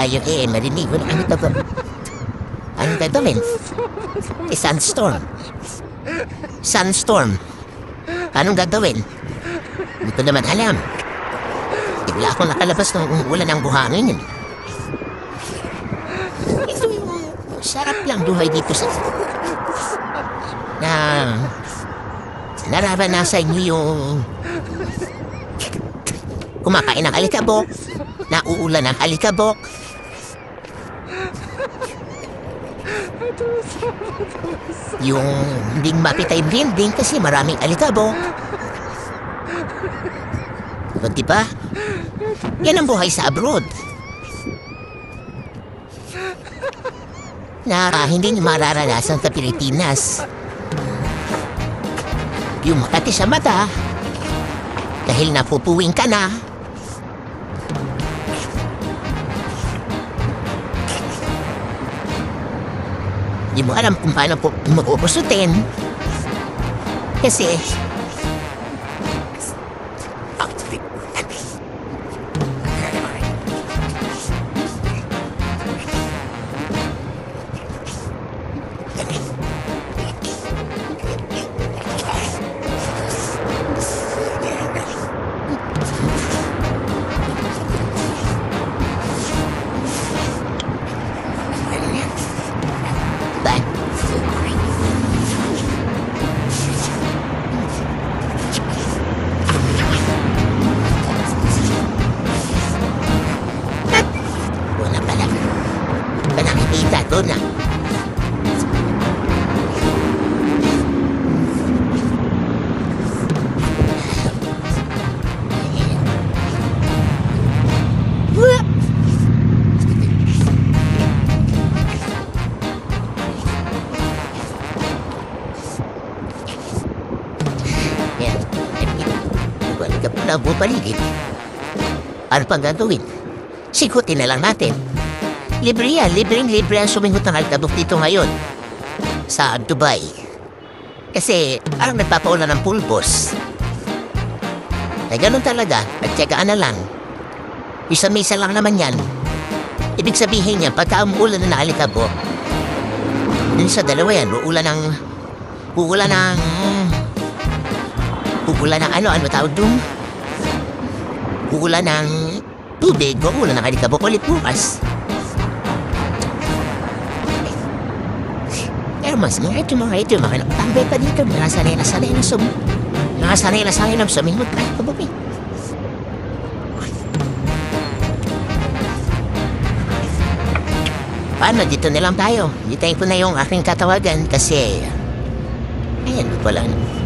tayo marinig ko na ano ito ba? Anong gagawin? Sunstorm. Sunstorm. Anong gagawin? Hindi ko naman alam. Wala akong nakalabas ng ulan ng buhangin. Ito yung sarap lang buhay dito sa... na... nararanasan niyo yung... kumakain ng alikabok, nauulan ng alikabok. Yung hindi mapitay building kasi maraming alikabok. O diba? Yan ang buhay sa abroad. Na hindi nyo mararanasan sa Pilipinas. Yung makati sa mata, dahil napupuwing ka na, di mo alam kung paano po mapupusutin. Kasi... doon na. Yan. Balik ka po na buong paligid. Ano pang gagawin? Sikutin na lang natin. Libre yan, libre ang sumingot ng alikabok dito ngayon sa Dubai. Kasi parang nagpapaulan ng pulbos. Ay ganun talaga, nagtyagaan na lang. Isa-misa lang naman yan. Ibig sabihin niya, pagka umuulan na alikabok, dun sa dalawa yan, uulan ng ano tawag dun? Uulan ng tubig, uulan ng alikabok ulit bukas. Pero mas mga nakatambay pa dito. Nakasanay na sumingot kahit kabubi. Paano? Dito na lang tayo. Hitain ko na yung aking katawagan kasi... ayan, wala na.